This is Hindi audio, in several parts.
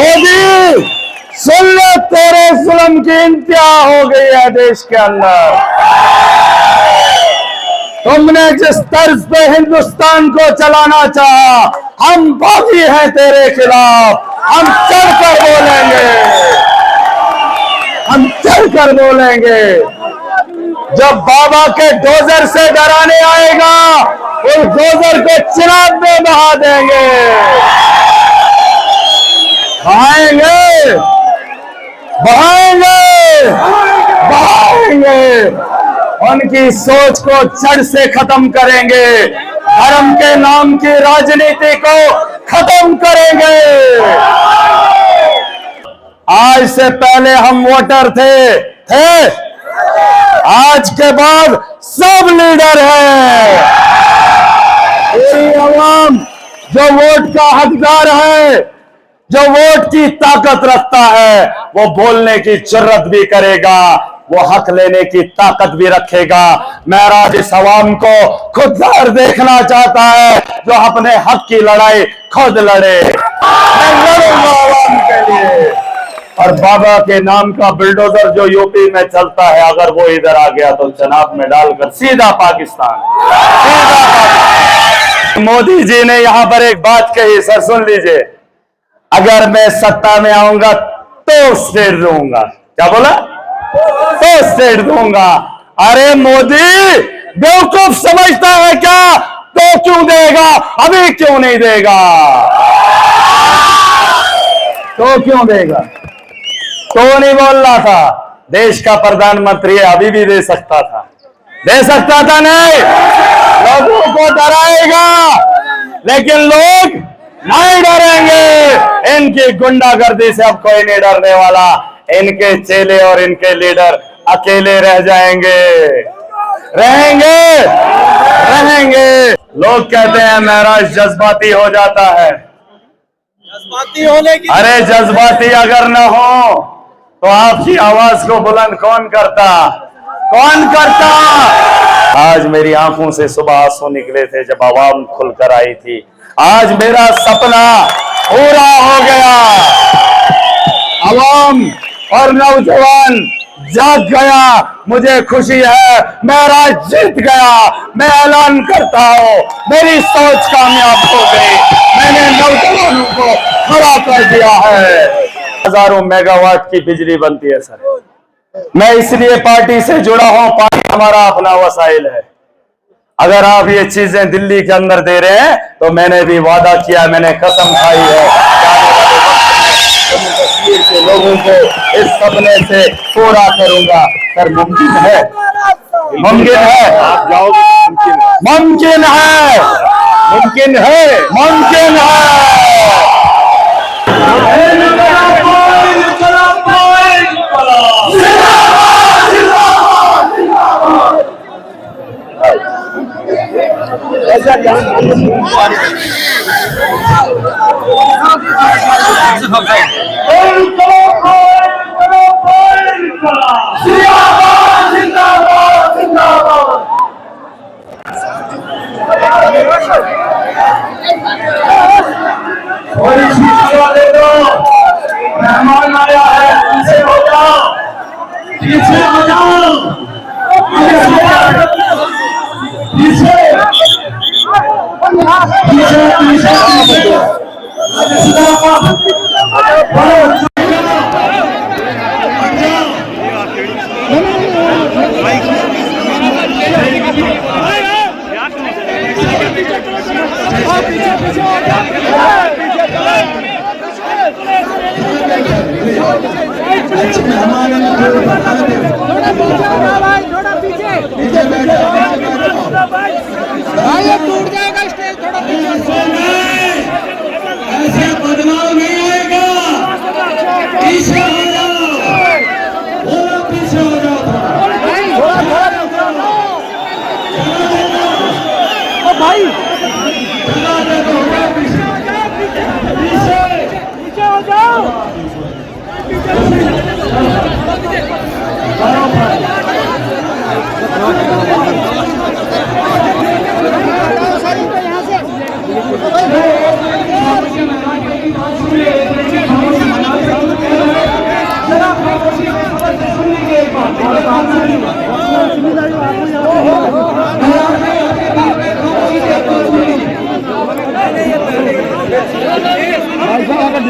मोदी सुन ले, तेरे जुल्म की इंतहा हो गई है देश के अंदर। तुमने जिस तर्ज पे हिंदुस्तान को चलाना चाहा, हम बागी हैं तेरे खिलाफ। हम चढ़कर बोलेंगे, हम चढ़कर बोलेंगे। जब बाबा के डोजर से डराने आएगा, उस डोजर को चिराग में बहा देंगे, बहाएंगे, बहाएंगे, बहाएंगे। उनकी सोच को जड़ से खत्म करेंगे। धर्म के नाम की राजनीति को खत्म करेंगे। आज से पहले हम वोटर थे। आज के बाद सब लीडर हैं। पूरी आवाम जो वोट का हकदार है, जो वोट की ताकत रखता है, वो बोलने की जुर्रत भी करेगा, वो हक लेने की ताकत भी रखेगा। महराज इस अवाम को खुददार देखना चाहता है, जो अपने हक की लड़ाई खुद लड़े। मैं लड़ूंगा अवाम के लिए। और बाबा के नाम का बुलडोजर जो यूपी में चलता है, अगर वो इधर आ गया तो जनाब में डालकर सीधा पाकिस्तान, सीधा पाकिस्तान। मोदी जी ने यहां पर एक बात कही, सर सुन लीजिए, अगर मैं सत्ता में आऊंगा तो स्टेट दूंगा। क्या बोला? तो स्टेट दूंगा। अरे मोदी बेवकूफ समझता है क्या? तो क्यों देगा? अभी क्यों नहीं देगा? तो क्यों देगा? तो नहीं बोल रहा था? देश का प्रधानमंत्री अभी भी दे सकता था, दे सकता था नहीं? लोगों को डराएगा, लेकिन लोग नहीं डरेंगे। इनकी गुंडागर्दी से अब कोई नहीं डरने वाला। इनके चेले और इनके लीडर अकेले रह जाएंगे, रहेंगे, रहेंगे। लोग कहते हैं महराज जज्बाती हो जाता है। जज्बाती होने की, अरे जज्बाती अगर न हो तो आपकी आवाज को बुलंद कौन करता? कौन करता? आज मेरी आंखों से सुबह आंसू निकले थे जब आवाम खुलकर आई थी। आज मेरा सपना पूरा हो गया। आवाम और नौजवान जाग गया। मुझे खुशी है, मेरा जीत गया। मैं ऐलान करता हूं, मेरी सोच कामयाब हो गई। मैंने नौजवानों को खड़ा कर दिया है। हजारों मेगावाट की बिजली बनती है सर। मैं इसलिए पार्टी से जुड़ा हूं, पार्टी हमारा अपना वसाइल है। अगर आप ये चीजें दिल्ली के अंदर दे रहे हैं तो मैंने भी वादा किया, मैंने कसम खाई है कश्मीर के लोगों को इस सपने से पूरा करूंगा। सर मुमकिन है, मुमकिन है, आप जाओगे? मुमकिन है, मुमकिन है, मुमकिन है। मेहमान आया है, पीछे हो जाओ, पीछे हो जाओ, पीछे टूट जाएगा स्टेज, थोड़ा पीछे। ऐसे बदलाव नहीं आएगा। पीछे हो जाओ, थोड़ा पीछे हो जाओ। भाई पीछे हो जाओ। यहाँ से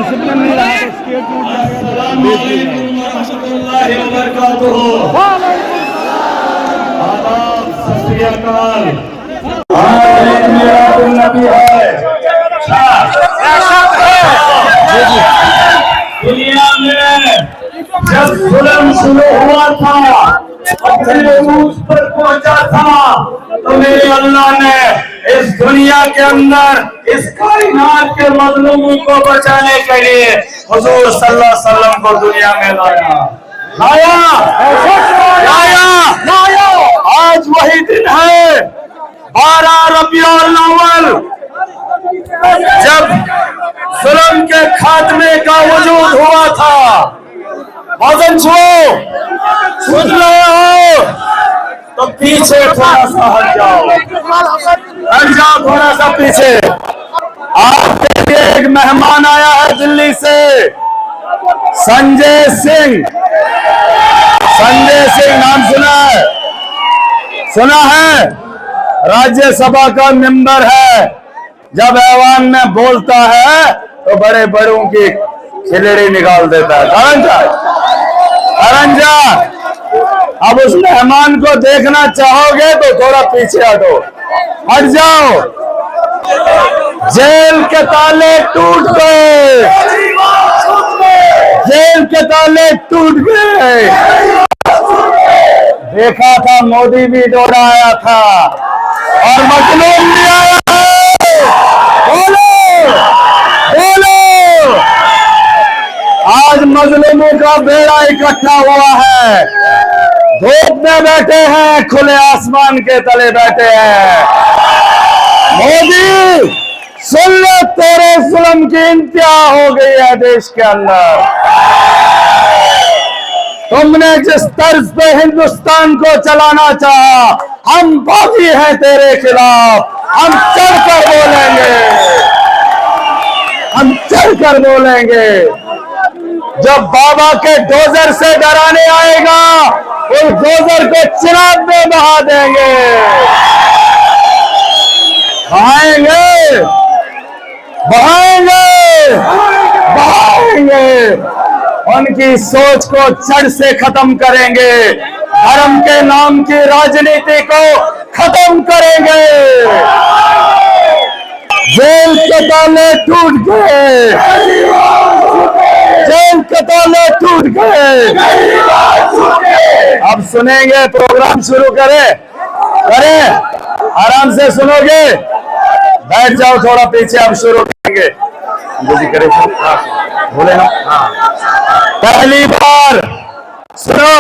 डिसिप्लिन नहीं रहा तो स्टेज टूट जाएगा। आदाब, सत श्री अकाल। आज एक मिलादुन्नबी है। दुनिया में जब जुल्म शुरू हुआ था, अपने उरूज पर पहुंचा था, तो मेरे अल्लाह ने इस दुनिया के अंदर इस कायनात के मजलूमों को बचाने के लिए हुजूर सल्लल्लाहु अलैहि वसल्लम को दुनिया में लाया। आज वही दिन है 12 रबीउल अव्वल, जब जुल्म के खात्मे का वजूद हुआ था। वजन सुन रहे हो तो पीछे थोड़ा सा हट जाओ थोड़ा सा पीछे। आपके लिए एक मेहमान आया है दिल्ली से, संजय सिंह नाम सुना है? राज्यसभा का मेंबर है। जब ऐवान में बोलता है तो बड़े बड़ों की खिलड़ी निकाल देता है। अरंजा, अब उस मेहमान को देखना चाहोगे तो थोड़ा पीछे हट जाओ। जेल के ताले टूट गए, जेल के ताले टूट गए। देखा था मोदी भी दौड़ा आया था और मजलूम भी आया है। बोलो आज मजलूमों का बेड़ा इकट्ठा हुआ है। धूप में बैठे हैं, खुले आसमान के तले बैठे हैं। मोदी सुन लो, तेरे जुल्म की इंतहा हो गई है देश के अंदर। तुमने जिस तर्ज पे हिंदुस्तान को चलाना चाहा, हम बागी हैं तेरे खिलाफ। हम चढ़कर बोलेंगे। जब बाबा के डोजर से डराने आएगा, उस डोजर को चिराग में बहा देंगे। बहाएंगे। उनकी सोच को जड़ से खत्म करेंगे। धर्म के नाम की राजनीति को खत्म करेंगे। जेल के ताले टूट गए, जेल के ताले टूट गए। अब सुनेंगे, प्रोग्राम शुरू करें आराम से सुनोगे। बैठ जाओ थोड़ा पीछे, अब शुरू करेंगे। बोले ना, पहली बार सुनो।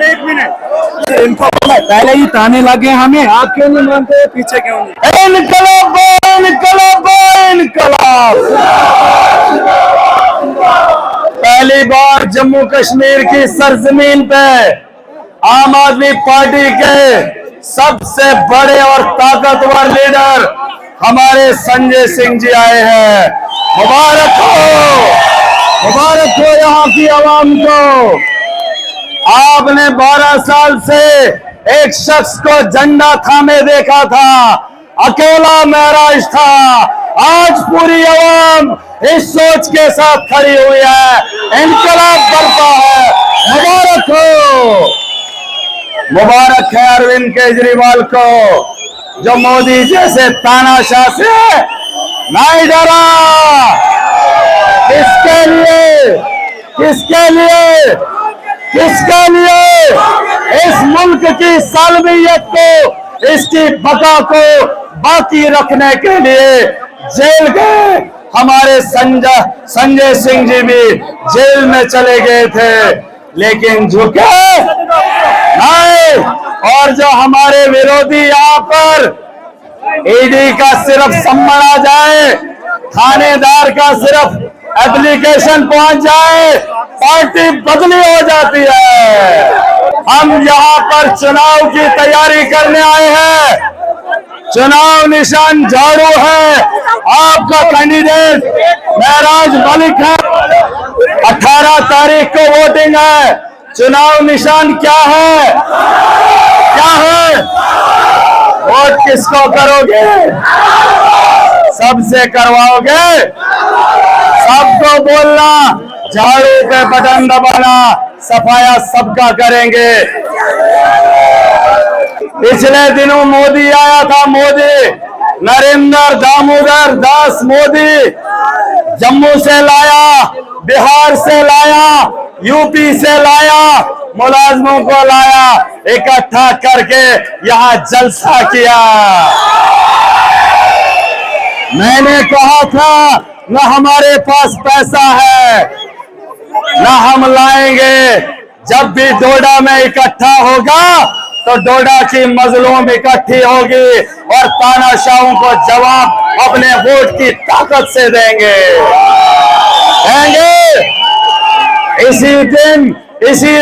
एक मिनट, इनको पहले ही ताने लगे हमें, आप क्यों नहीं मानते? पीछे क्यों नहीं? इनकलाब इनकलाब इनकलाब। पहली बार जम्मू कश्मीर की सरजमीन पे आम आदमी पार्टी के सबसे बड़े और ताकतवर लीडर हमारे संजय सिंह जी आए हैं। मुबारक हो यहाँ की आवाम को। आपने 12 साल से एक शख्स को झंडा थामे देखा था, अकेला महराज था। आज पूरी आवाम इस सोच के साथ खड़ी हुई है, इनकलाब करता है। मुबारक है अरविंद केजरीवाल को, जो मोदी जैसे तानाशाह से नहीं डरा। किसके लिए? इस मुल्क की सालमियत को, इसकी बका को बाकी रखने के लिए जेल गए। हमारे संजय सिंह जी भी जेल में चले गए थे, लेकिन झुके नहीं। और जो हमारे विरोधी यहाँ पर ईडी का सिर्फ सम्मन आ जाए, थानेदार का सिर्फ एप्लीकेशन पहुंच जाए, पार्टी बदली हो जाती है। हम यहाँ पर चुनाव की तैयारी करने आए हैं। चुनाव निशान झाड़ू है। आपका कैंडिडेट महराज मलिक है। 18 तारीख को वोटिंग है। चुनाव निशान क्या है? वोट किसको करोगे? सबसे करवाओगे? सबको बोलना, झाड़ू पे बटन दबाना, सफाया सबका करेंगे। पिछले दिनों मोदी आया था, मोदी नरेंद्र दामोदर दास मोदी जम्मू से लाया, बिहार से लाया, यूपी से लाया, मुलाजमों को लाया, इकट्ठा करके यहां जलसा किया। मैंने कहा था न हमारे पास पैसा है न हम लाएंगे। जब भी डोडा में इकट्ठा होगा तो डोडा की मजलूम इकट्ठी होगी और तानाशाहों को जवाब अपने वोट की ताकत से देंगे। इसी दिन, इसी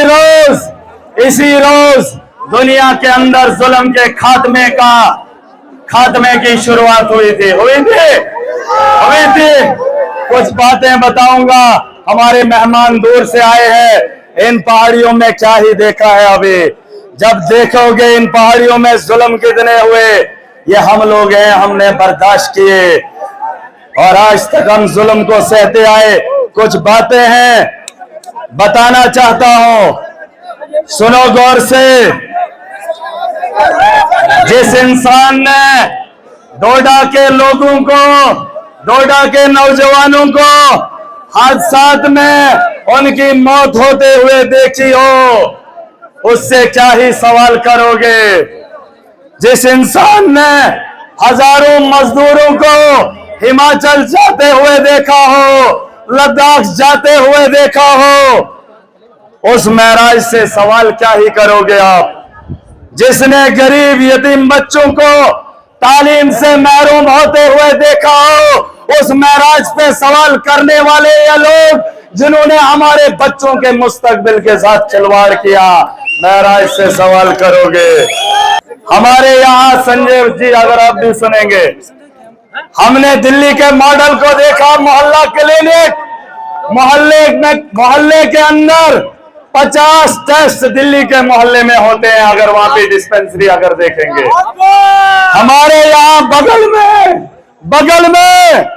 रोज दुनिया के अंदर जुल्म के खात्मे की शुरुआत हुई थी। कुछ बातें बताऊंगा। हमारे मेहमान दूर से आए हैं, इन पहाड़ियों में क्या ही देखा है अभी। जब देखोगे इन पहाड़ियों में जुल्म कितने हुए, ये हम लोग हैं, हमने बर्दाश्त किए और आज तक हम जुल्म को सहते आए। कुछ बातें हैं, बताना चाहता हूं, सुनो गौर से। जिस इंसान ने डोडा के लोगों को, डोडा के नौजवानों को हादसात में उनकी मौत होते हुए देखी हो, उससे क्या ही सवाल करोगे। जिस इंसान ने हजारों मजदूरों को हिमाचल जाते हुए देखा हो, लद्दाख जाते हुए देखा हो, उस महराज से सवाल क्या ही करोगे आप। जिसने गरीब यतीम बच्चों को तालीम से महरूम होते हुए देखा हो, उस महराज पे सवाल करने वाले ये लोग जिन्होंने हमारे बच्चों के मुस्तकबिल के साथ खिलवाड़ किया, महराज से सवाल करोगे। हमारे यहाँ संजय जी, अगर आप भी सुनेंगे, हमने दिल्ली के मॉडल को देखा, मोहल्ला क्लिनिक, मोहल्ले के अंदर 50 टेस्ट दिल्ली के मोहल्ले में होते हैं। अगर वहां पे डिस्पेंसरी अगर देखेंगे, हमारे यहाँ बगल में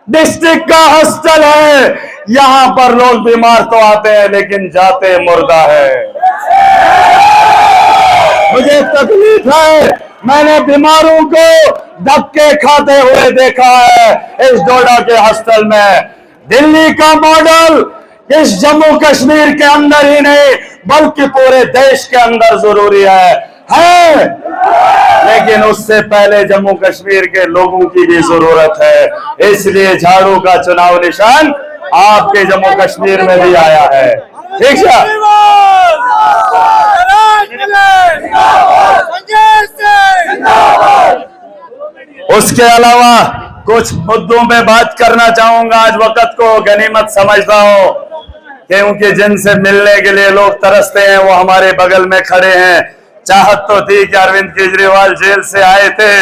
डिस्ट्रिक्ट का हॉस्टल है, यहां पर लोग बीमार तो आते हैं लेकिन जाते मुर्दा है। मुझे तकलीफ है, मैंने बीमारों को धक्के खाते हुए देखा है इस डोडा के हॉस्टल में। दिल्ली का मॉडल इस जम्मू कश्मीर के अंदर ही नहीं बल्कि पूरे देश के अंदर जरूरी है, लेकिन उससे पहले जम्मू कश्मीर के लोगों की भी जरूरत है। इसलिए झाड़ू का चुनाव निशान आपके जम्मू कश्मीर में भी आया है। ठीक है, उसके अलावा कुछ मुद्दों पे बात करना चाहूंगा। आज वक्त को गनीमत समझता हूं, क्योंकि जिनसे मिलने के लिए लोग तरसते हैं वो हमारे बगल में खड़े हैं। चाहत तो थी कि अरविंद केजरीवाल जेल से आए थे,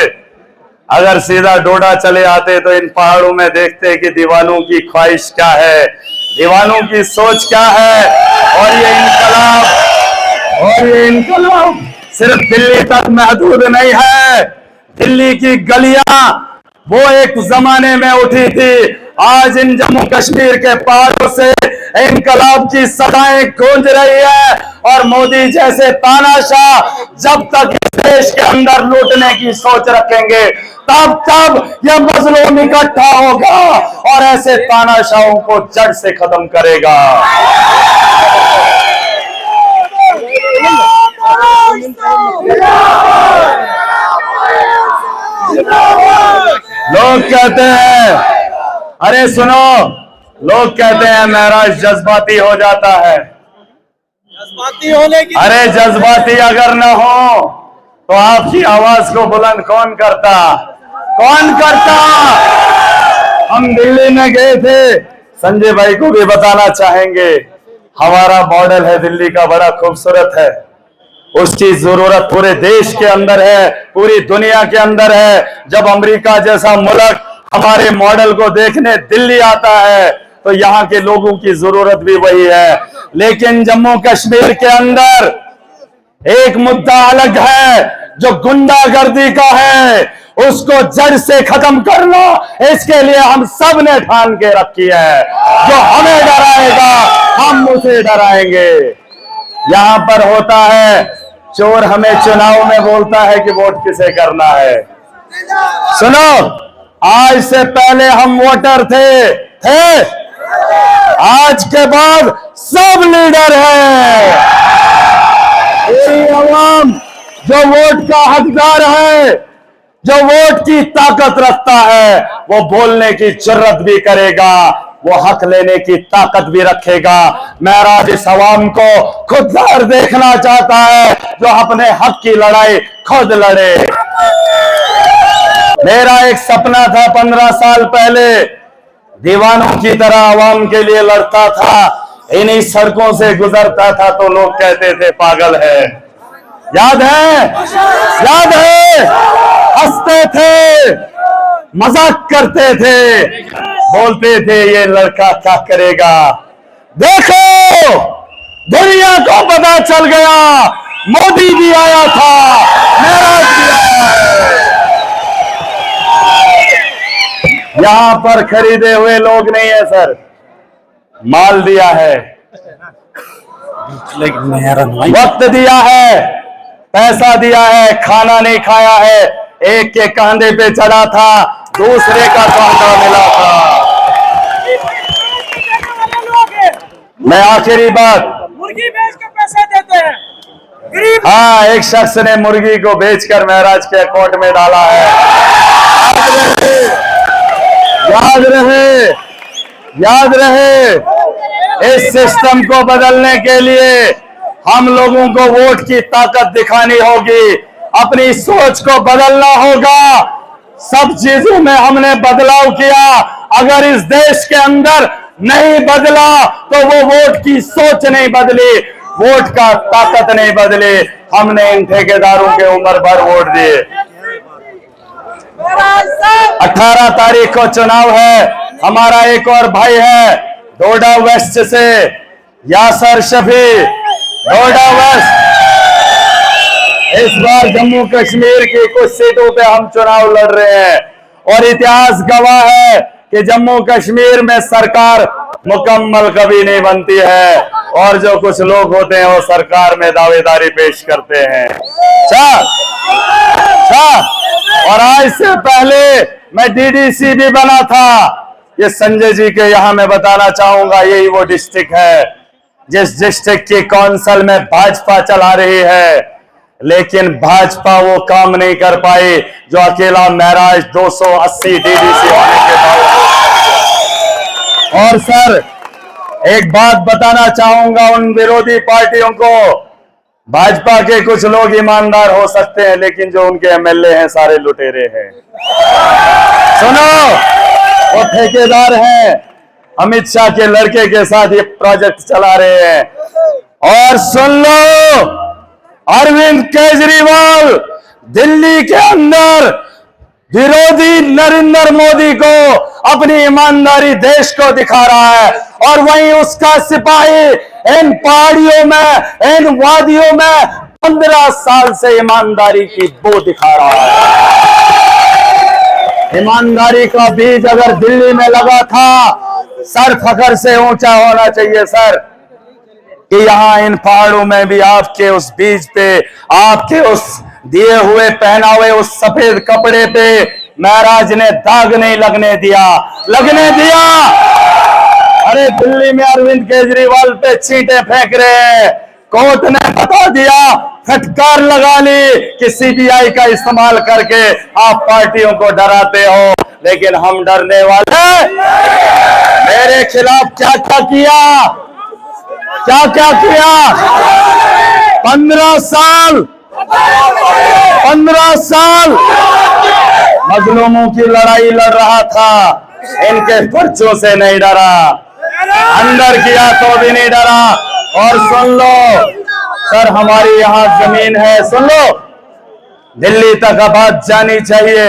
अगर सीधा डोडा चले आते तो इन पहाड़ों में देखते कि दीवानों की ख्वाहिश क्या है, दीवानों की सोच क्या है। और ये इनकलाब सिर्फ दिल्ली तक महदूद नहीं है। दिल्ली की गलियां वो एक जमाने में उठी थी, आज इन जम्मू कश्मीर के पहाड़ों से इनकलाब की सदाएं गूंज रही है। और मोदी जैसे तानाशाह जब तक इस देश के अंदर लूटने की सोच रखेंगे, तब यह मजलूम इकट्ठा होगा और ऐसे तानाशाहों को जड़ से खत्म करेगा। लोग कहते हैं, अरे सुनो, लोग कहते हैं महराज जज्बाती हो जाता है। जज्बाती होने की, अरे जज्बाती अगर न हो तो आपकी आवाज को बुलंद कौन करता? हम दिल्ली में गए थे, संजय भाई को भी बताना चाहेंगे, हमारा मॉडल है दिल्ली का, बड़ा खूबसूरत है। उसकी जरूरत पूरे देश के अंदर है, पूरी दुनिया के अंदर है। जब अमेरिका जैसा मुल्क हमारे मॉडल को देखने दिल्ली आता है तो यहाँ के लोगों की जरूरत भी वही है। लेकिन जम्मू कश्मीर के अंदर एक मुद्दा अलग है, जो गुंडागर्दी का है उसको जड़ से खत्म करना, इसके लिए हम सब ने ठान के रखी है। जो हमें डराएगा हम उसे डराएंगे। यहां पर होता है चोर हमें चुनाव में बोलता है कि वोट किसे करना है। सुनो, आज से पहले हम वोटर थे आज के बाद सब लीडर हैं। पूरी आवाम जो वोट का हकदार है, जो वोट की ताकत रखता है, वो बोलने की जरूरत भी करेगा, वो हक लेने की ताकत भी रखेगा। मैं आज इस आवाम को खुददार देखना चाहता है जो अपने हक की लड़ाई खुद लड़े। मेरा एक सपना था 15 साल पहले, दीवानों की तरह आवाम के लिए लड़ता था, इन्हीं सड़कों से गुजरता था तो लोग कहते थे पागल है। याद है, याद है, हंसते थे, मजाक करते थे, बोलते थे ये लड़का क्या करेगा। देखो दुनिया को पता चल गया, मोदी भी आया था, महराज भी आया है। यहां पर खरीदे हुए लोग नहीं है सर, माल दिया है, वक्त दिया है, पैसा दिया है, खाना नहीं खाया है, एक के कंधे पे चढ़ा था, दूसरे का कंधा मिला था। मैं आखिरी बात, मुर्गी बेच के पैसे देते हैं गरीब। हाँ, एक शख्स ने मुर्गी को बेचकर महराज के अकाउंट में डाला है। याद रहे, याद रहे, इस सिस्टम को बदलने के लिए हम लोगों को वोट की ताकत दिखानी होगी, अपनी सोच को बदलना होगा। सब चीजों में हमने बदलाव किया, अगर इस देश के अंदर नहीं बदला तो वो वोट की सोच नहीं बदली, वोट का ताकत नहीं बदली। हमने इन ठेकेदारों के उम्र भर वोट दिए। 18 तारीख को चुनाव है। हमारा एक और भाई है डोडा वेस्ट से, यासर शफी, डोडा वेस्ट। इस बार जम्मू कश्मीर की कुछ सीटों पे हम चुनाव लड़ रहे हैं और इतिहास गवाह है कि जम्मू कश्मीर में सरकार मुकम्मल कभी नहीं बनती है और जो कुछ लोग होते हैं वो सरकार में दावेदारी पेश करते हैं। और आज से पहले मैं डीडीसी भी बना था। ये संजय जी के यहाँ मैं बताना चाहूंगा, यही वो डिस्ट्रिक्ट है जिस डिस्ट्रिक्ट की काउंसिल में भाजपा चला रही है, लेकिन भाजपा वो काम नहीं कर पाई जो अकेला महराज 280 डीडीसी होने के बावजूद। और सर एक बात बताना चाहूंगा उन विरोधी पार्टियों को, भाजपा के कुछ लोग ईमानदार हो सकते हैं लेकिन जो उनके एमएलए हैं सारे लुटेरे हैं। सुनो, वो ठेकेदार हैं, अमित शाह के लड़के के साथ ये प्रोजेक्ट चला रहे हैं। और सुन लो, अरविंद केजरीवाल दिल्ली के अंदर विरोधी नरेंद्र मोदी को अपनी ईमानदारी देश को दिखा रहा है और वहीं उसका सिपाही इन पहाड़ियों में, इन वादियों में 15 साल से ईमानदारी की बो दिखा रहा है। ईमानदारी का बीज अगर दिल्ली में लगा था, सर फखर से ऊंचा होना चाहिए सर, कि यहां इन पहाड़ों में भी आपके उस बीज पे, आपके उस दिए हुए पहनावे उस सफेद कपड़े पे महराज ने दाग नहीं लगने दिया। अरे दिल्ली में अरविंद केजरीवाल पे छींटे फेंक रहे हैं, कोर्ट ने बता दिया, फटकार लगा ली कि सीबीआई का इस्तेमाल करके आप पार्टियों को डराते हो, लेकिन हम डरने वाले। मेरे खिलाफ क्या क्या किया, क्या क्या किया, 15 साल मजलूमों की लड़ाई लड़ रहा था, इनके पर्चों से नहीं डरा, अंदर किया तो भी नहीं डरा। और सुन लो सर, हमारी यहाँ जमीन है, सुन लो, दिल्ली तक आवाज जानी चाहिए,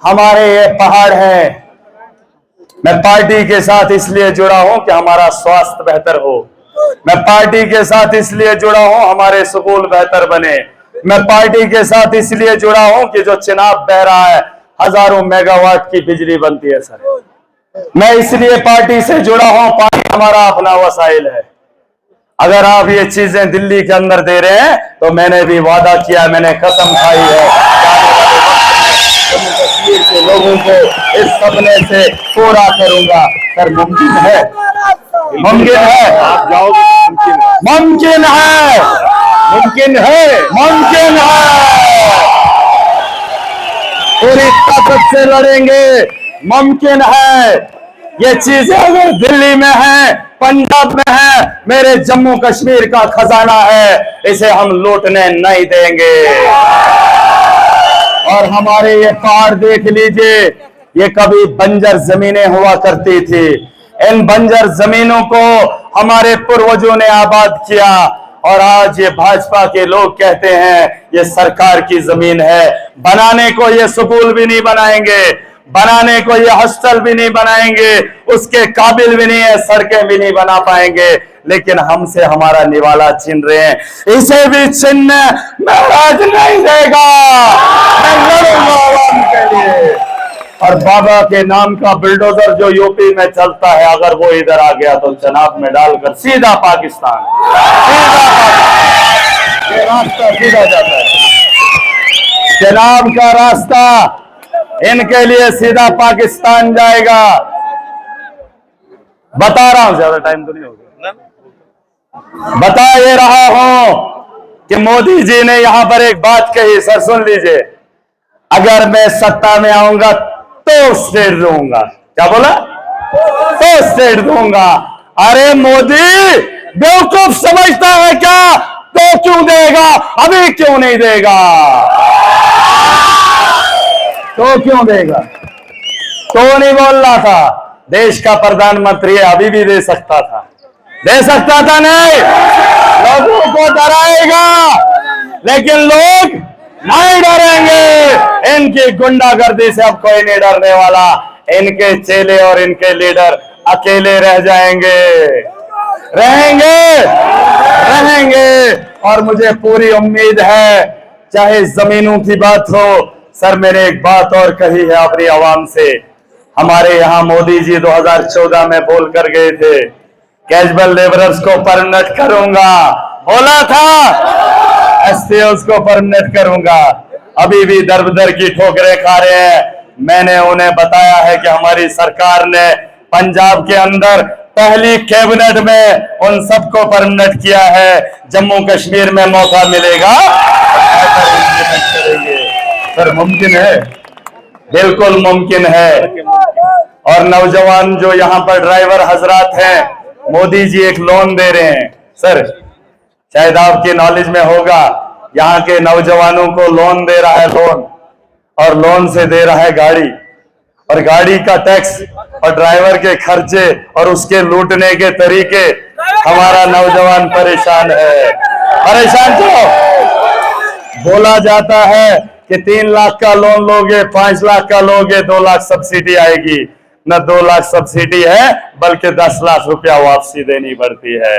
हमारे ये पहाड़ है। मैं पार्टी के साथ इसलिए जुड़ा हूं कि हमारा स्वास्थ्य बेहतर हो, मैं पार्टी के साथ इसलिए जुड़ा हूं हमारे स्कूल बेहतर बने, मैं पार्टी के साथ इसलिए जुड़ा हूं कि जो चिनाब बह रहा है, हजारों मेगावाट की बिजली बनती है सर। मैं इसलिए पार्टी से जुड़ा हूं, पार्टी हमारा अपना वसाइल है। अगर आप ये चीजें दिल्ली के अंदर दे रहे हैं तो मैंने भी वादा किया, मैंने कसम खाई है जम्मू कश्मीर के लोगों को इस सपने से पूरा करूंगा। सर मुमकिन है, मुमकिन है, आप जाओगे, मुमकिन है, मुमकिन है, मुमकिन है, पूरी ताकत से लड़ेंगे, मुमकिन है। ये चीजें अगर दिल्ली में है, पंजाब में है, मेरे जम्मू कश्मीर का खजाना है, इसे हम लूटने नहीं देंगे। और हमारे ये पहाड़ देख लीजिए, ये कभी बंजर जमीनें हुआ करती थी। इन बंजर जमीनों को हमारे पूर्वजों ने आबाद किया और आज ये भाजपा के लोग कहते हैं ये सरकार की जमीन है। बनाने को ये स्कूल भी नहीं बनाएंगे, बनाने को ये हॉस्टल भी नहीं बनाएंगे, उसके काबिल भी नहीं है, सड़कें भी नहीं बना पाएंगे, लेकिन हमसे हमारा निवाला छीन रहे हैं। इसे भी छीनने महाराज नहीं देगा। मैं लड़ूंगा आवाम के लिए। और बाबा के नाम का बुलडोजर जो यूपी में चलता है, अगर वो इधर आ गया तो जनाब में डालकर सीधा पाकिस्तान, ये रास्ता सीधा जाता है। जनाब का रास्ता इनके लिए सीधा पाकिस्तान जाएगा। बता रहा हूं, ज्यादा टाइम तो नहीं होगा, बता ये रहा हूं कि मोदी जी ने यहां पर एक बात कही, सर सुन लीजिए, अगर मैं सत्ता में आऊंगा तो स्टेट दूंगा। क्या बोला? तो स्टेट दूंगा। अरे मोदी बेवकूफ समझता है क्या? तो क्यों देगा, अभी क्यों नहीं देगा? तो क्यों देगा? तो नहीं बोल रहा था, देश का प्रधानमंत्री अभी भी दे सकता था, दे सकता था नहीं, लोगों को डराएगा, लेकिन लोग नहीं डरेंगे। इनकी गुंडागर्दी से अब कोई नहीं डरने वाला। इनके चेले और इनके लीडर अकेले रह जाएंगे, रहेंगे, रहेंगे। और मुझे पूरी उम्मीद है, चाहे जमीनों की बात हो, सर मैंने एक बात और कही है अपनी आवाम से। हमारे यहाँ मोदी जी 2014 में बोल कर गए थे, कैजुअल लेबरर्स को परमानेंट करूंगा, बोला था, एसटीओस को परमानेंट करूंगा। अभी भी दर बदर की ठोकरें खा रहे हैं। मैंने उन्हें बताया है कि हमारी सरकार ने पंजाब के अंदर पहली कैबिनेट में उन सबको परमानेंट किया है। जम्मू कश्मीर में मौका मिलेगा करेंगे। सर मुमकिन है, बिल्कुल मुमकिन है। और नौजवान जो यहाँ पर ड्राइवर हजरात हैं, मोदी जी एक लोन दे रहे हैं। सर शायद आपकी नॉलेज में होगा, यहाँ के नौजवानों को लोन दे रहा है, लोन, और लोन से दे रहा है गाड़ी, और गाड़ी का टैक्स और ड्राइवर के खर्चे और उसके लूटने के तरीके। हमारा नौजवान परेशान है, परेशान। तो बोला जाता है कि 3 लाख का लोन लोगे, 5 लाख का लोगे, 2 लाख सब्सिडी आएगी। न 2 लाख सब्सिडी है, बल्कि 10 लाख रुपया वापसी देनी पड़ती है।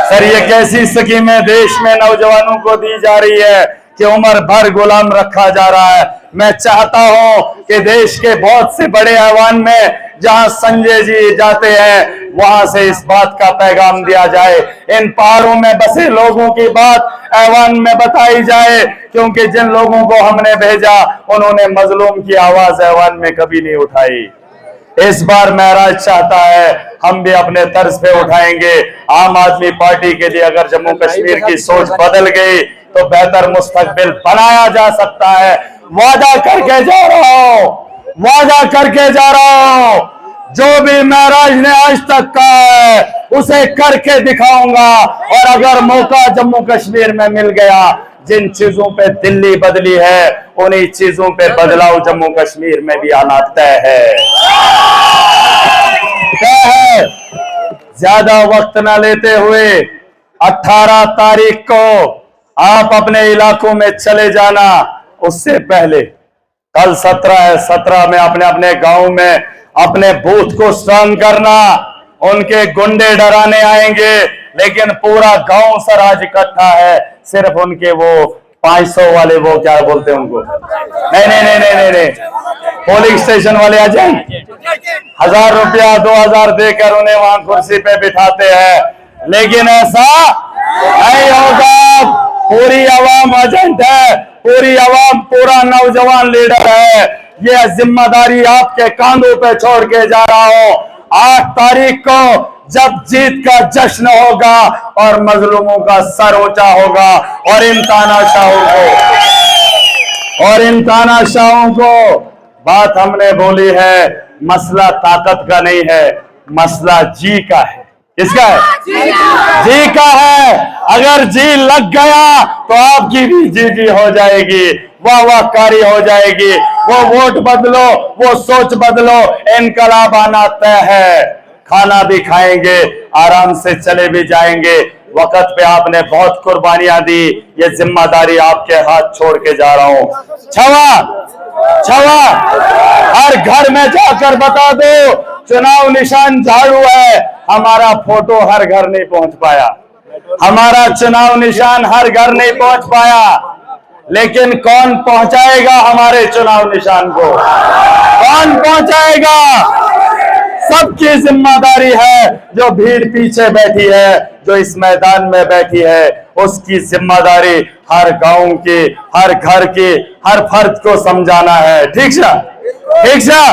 सर ये कैसी स्कीमें देश में नौजवानों को दी जा रही है कि उम्र भर गुलाम रखा जा रहा है। मैं चाहता हूं कि देश के बहुत से बड़े ऐवान में जहां संजय जी जाते हैं, वहां से इस बात का पैगाम दिया जाए, इन पहाड़ों में बसे लोगों की बात ऐवान में बताई जाए, क्योंकि जिन लोगों को हमने भेजा उन्होंने मजलूम की आवाज ऐवान में कभी नहीं उठाई। इस बार महराज चाहता है हम भी अपने तर्ज पे उठाएंगे। आम आदमी पार्टी के लिए अगर जम्मू कश्मीर की सोच बदल गई तो बेहतर मुस्तकबिल बनाया जा सकता है। वादा करके जा रहा हूं, वादा करके जा रहा हूं, जो भी महराज ने आज तक कहा है उसे करके दिखाऊंगा। और अगर मौका जम्मू कश्मीर में मिल गया, जिन चीजों पे दिल्ली बदली है उन्हीं चीजों पे बदलाव जम्मू कश्मीर में भी आना तय है, तय है। ज्यादा वक्त न लेते हुए 18 तारीख को आप अपने इलाकों में चले जाना। उससे पहले कल 17 है, 17 में अपने अपने गांव में अपने बूथ को स्ट्रांग करना। उनके गुंडे डराने आएंगे, लेकिन पूरा गांव सर आज इकट्ठा है सिर्फ उनके वो 500 वाले, वो क्या बोलते हैं उनको, नहीं नहीं नहीं नहीं नहीं, नहीं। पोलिंग स्टेशन वाले आ जाए 1000 रुपया 2000 देकर उन्हें वहां कुर्सी पे बिठाते हैं, लेकिन ऐसा नहीं होगा। पूरी आवाम एजेंट है, पूरी आवाम पूरा नौजवान लीडर है। ये जिम्मेदारी आपके कांधों पे छोड़ के जा रहा हूं। 8 तारीख को जब जीत का जश्न होगा और मजलूमों का सर ऊंचा होगा और इन तानाशाहों को बात हमने बोली है, मसला ताकत का नहीं है, मसला जी का है। किसका है? जी का है। अगर जी लग गया तो आपकी भी जी हो जाएगी, वाहवाकारी हो जाएगी। वो वोट बदलो, वो सोच बदलो, इनकलाब आना तय है। खाना भी खाएंगे, आराम से चले भी जाएंगे। वक्त पे आपने बहुत कुर्बानियां दी, ये जिम्मेदारी आपके हाथ छोड़ के जा रहा हूं। छवा हर घर में जाकर बता दो, चुनाव निशान झाड़ू है। हमारा फोटो हर घर नहीं पहुंच पाया, हमारा चुनाव निशान हर घर नहीं पहुंच पाया, लेकिन कौन पहुंचाएगा हमारे चुनाव निशान को? कौन पहुंचाएगा? सबकी जिम्मेदारी है। जो भीड़ पीछे बैठी है, जो इस मैदान में बैठी है, उसकी जिम्मेदारी हर गांव की, हर घर की, हर फर्द को समझाना है। ठीक है? ठीक है?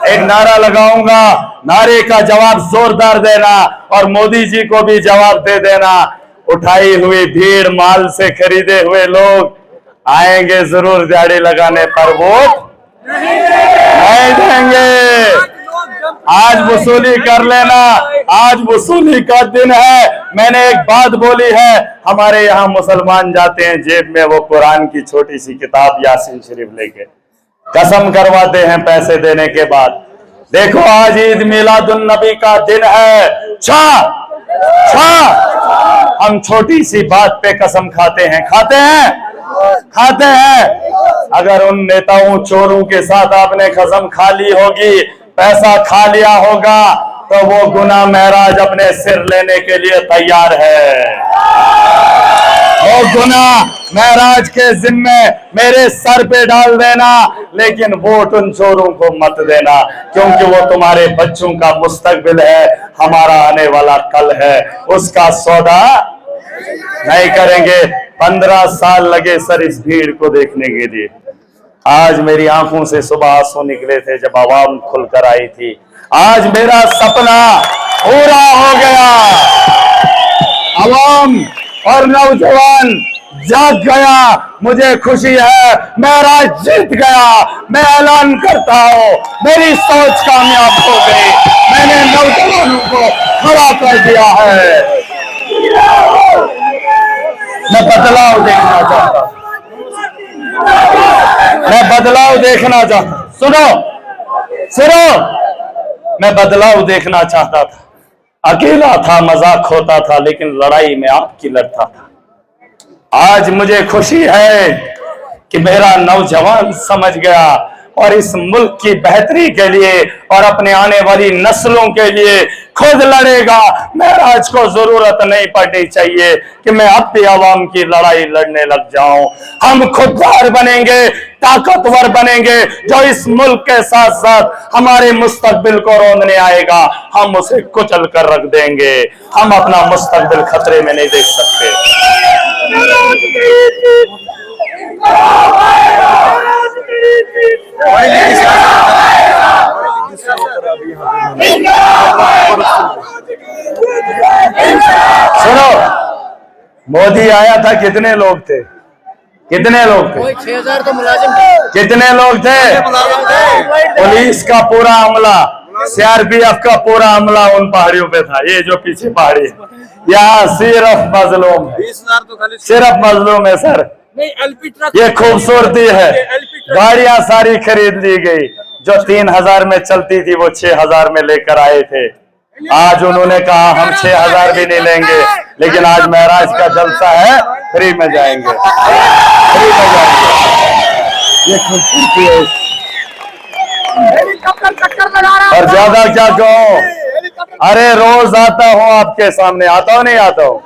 एक नारा लगाऊंगा, नारे का जवाब जोरदार देना और मोदी जी को भी जवाब दे देना। उठाई हुई भीड़, माल से खरीदे हुए लोग आएंगे जरूर, दिहाड़ी लगाने पर वोट नहीं देंगे। आज वसूली कर लेना, आज वसूली का दिन है। मैंने एक बात बोली है, हमारे यहाँ मुसलमान जाते हैं जेब में वो कुरान की छोटी सी किताब यासीन शरीफ लेके, कसम करवाते हैं पैसे देने के बाद। देखो आज ईद मिलादुन नबी का दिन है, हम छोटी सी बात पे कसम खाते हैं, खाते हैं। अगर उन नेताओं चोरों के साथ आपने कसम खा ली होगी, पैसा खा लिया होगा, तो वो गुनाह महराज अपने सिर लेने के लिए तैयार है। वो गुनाह महराज के जिम्मे मेरे सर पे डाल देना, लेकिन वोट उन चोरों को मत देना, क्योंकि वो तुम्हारे बच्चों का मुस्तकबिल है, हमारा आने वाला कल है। उसका सौदा नहीं करेंगे। 15 साल लगे सर इस भीड़ को देखने के लिए। आज मेरी आंखों से सुबह आंसू निकले थे जब आवाम खुलकर आई थी। आज मेरा सपना पूरा हो गया। आवाम और नौजवान जाग गया, मुझे खुशी है, मेरा जीत गया। मैं ऐलान करता हूं, मेरी सोच कामयाब हो गई, मैंने नौजवानों को खड़ा कर दिया है। मैं बदलाव देखना चाहता हूं, मैं बदलाव देखना चाहता। सुनो, मैं बदलाव देखना चाहता था। अकेला था, मजाक होता था, लेकिन लड़ाई में आपकी लड़ता था। आज मुझे खुशी है कि मेरा नौजवान समझ गया और इस मुल्क की बेहतरी के लिए और अपने आने वाली नस्लों के लिए खुद लड़ेगा। महराज को जरूरत नहीं पड़नी चाहिए कि मैं अब भी आवाम की लड़ाई लड़ने लग जाऊं। हम खुददार बनेंगे, ताकतवर बनेंगे, जो इस मुल्क के साथ साथ हमारे मुस्तकबिल को रोंदने आएगा, हम उसे कुचल कर रख देंगे। हम अपना मुस्तकबिल खतरे में नहीं देख सकते। सुनो, मोदी आया था, कितने लोग थे? 6000 तो मुलाजिम थे। कितने लोग थे? पुलिस का पूरा अमला, सीआरपीएफ का पूरा अमला उन पहाड़ियों पे था। ये जो पीछे पहाड़ी है, यहाँ सिर्फ मजलूम है, 20,000 तो खाली सिर्फ मजलूम है सर। नहीं, एलपी ट्रक, ये खूबसूरती है। गाड़ियां सारी खरीद ली गई, जो 3000 में चलती थी वो 6000 में लेकर आए थे। आज उन्होंने कहा हम 6000 भी नहीं लेंगे, लेकिन आज महराज का जलसा है, फ्री में जाएंगे, फ्री में जाएंगे। ये खूबसूरती है। हेलीकॉप्टर चक्कर लगा रहा है। और ज्यादा क्या कहूं, अरे रोज आता हूं आपके सामने, आता हूं नहीं आता हूं।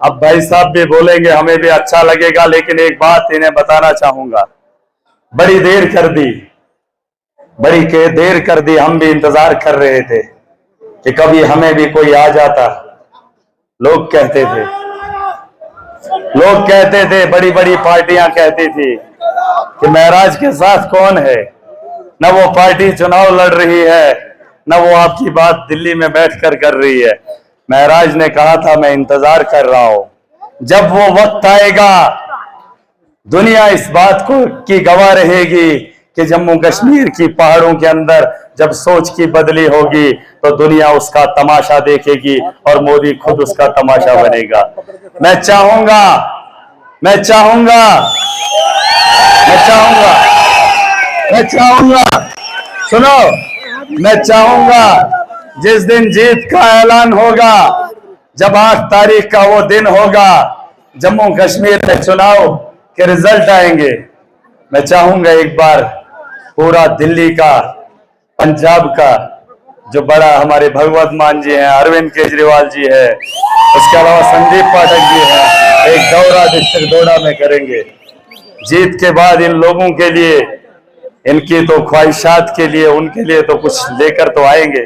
अब भाई साहब भी बोलेंगे, हमें भी अच्छा लगेगा, लेकिन एक बात इन्हें बताना चाहूंगा, बड़ी देर कर दी, देर कर दी। हम भी इंतजार कर रहे थे कि कभी हमें भी कोई आ जाता। लोग कहते थे, बड़ी बड़ी पार्टियां कहती थी कि महराज के साथ कौन है, न वो पार्टी चुनाव लड़ रही है, न वो आपकी बात दिल्ली में बैठकर कर रही है। महराज ने कहा था मैं इंतजार कर रहा हूं, जब वो वक्त आएगा दुनिया इस बात को की गवाह रहेगी कि जम्मू कश्मीर की पहाड़ों के अंदर जब सोच की बदली होगी तो दुनिया उसका तमाशा देखेगी और मोदी खुद उसका तमाशा बनेगा। मैं चाहूंगा सुनो, मैं चाहूंगा जिस दिन जीत का ऐलान होगा, जब 8 तारीख का वो दिन होगा, जम्मू कश्मीर में चुनाव के रिजल्ट आएंगे, मैं चाहूंगा एक बार पूरा दिल्ली का, पंजाब का, जो बड़ा हमारे भगवत मान जी हैं, अरविंद केजरीवाल जी है, उसके अलावा संदीप पाठक जी हैं, एक दौरा डिस्ट्रिक्ट डोडा में करेंगे। जीत के बाद इन लोगों के लिए, इनकी तो ख्वाहिशात के लिए, उनके लिए तो कुछ लेकर तो आएंगे,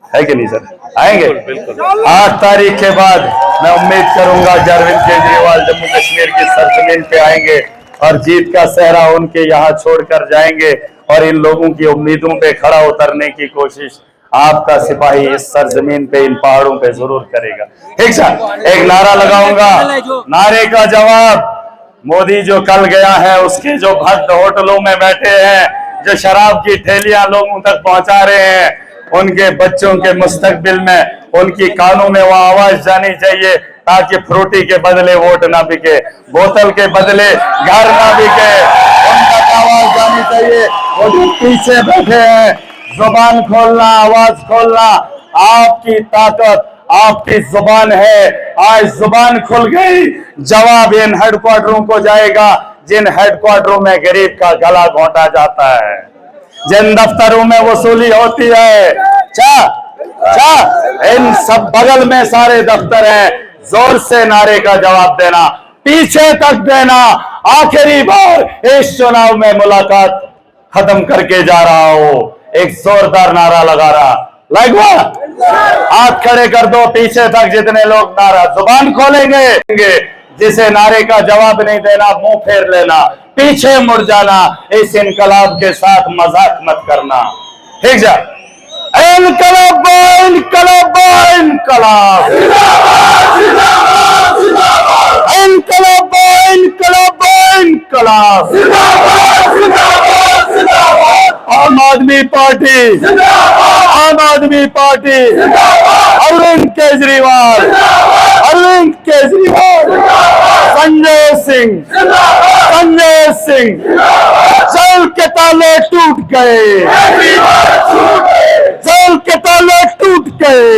है कि नहीं सर? आएंगे बिल्कुल। 8 तारीख के बाद मैं उम्मीद करूंगा कि अरविंद केजरीवाल जम्मू कश्मीर की सरजमीन पे आएंगे और जीत का सेहरा उनके यहाँ छोड़कर जाएंगे और इन लोगों की उम्मीदों पे खड़ा उतरने की कोशिश आपका सिपाही इस सरजमीन पे, इन पहाड़ों पे जरूर करेगा। ठीक सर, एक नारा लगाऊंगा, नारे का जवाब मोदी जो कल गया है, उसके जो भक्त होटलों में बैठे हैं, जो शराब की ठेलियां लोगों तक पहुंचा रहे हैं, उनके बच्चों के मुस्तकबिल में, उनकी कानों में वो आवाज जानी चाहिए ताकि फ्रूटी के बदले वोट ना बिके, बोतल के बदले घर ना बिके, उनका आवाज जानी चाहिए। वो जो पीछे बैठे हैं, जुबान खोलना, आवाज खोलना, आपकी ताकत आपकी जुबान है। आज जुबान खुल गई, जवाब इन हेडक्वार्टरों को जाएगा जिन हेडक्वार्टरों में गरीब का गला घोंटा जाता है, जिन दफ्तरों में वसूली होती है। इन सब बगल में सारे दफ्तर हैं। जोर से नारे का जवाब देना, पीछे तक देना। आखिरी बार इस चुनाव में मुलाकात खत्म करके जा रहा हूं, एक जोरदार नारा लगा रहा, हाथ खड़े कर दो पीछे तक जितने लोग नारा, जुबान खोलेंगे, जिसे नारे का जवाब नहीं देना मुंह फेर लेना, पीछे मुड़ जाना, इस इनकलाब के साथ मजाक मत करना। ठीक है? इनकलाब इनकलाब इनकलाब इनकलाब इनकलाब इनकलाब, आम आदमी पार्टी, आम आदमी पार्टी, अरविंद केजरीवाल, अरविंद केजरीवाल, संजय सिंह, संजय सिंह। जेल के ताले टूट गए, जेल के ताले टूट गए,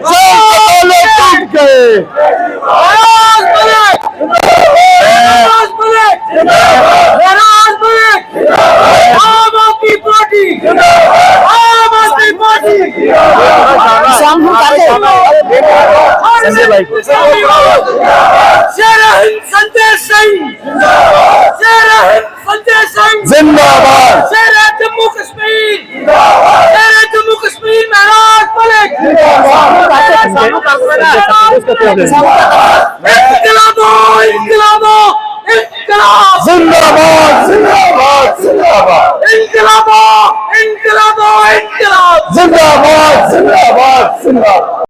जेल के ताले टूट गए। आम आदमी पार्टी, आम आदमी पार्टी, संजय सिंह, संजय सिंह जिंदाबाद, जम्मू कश्मीर, जम्मू कश्मीर महाराज मलिक, इनकलाब इनकलाब इनकलाब, जिंदाबाद जिंदाबाद जिंदाबाद, इनकलाब इनकलाब इनकलाब, जिंदाबाद जिंदाबाद जिंदाबाद।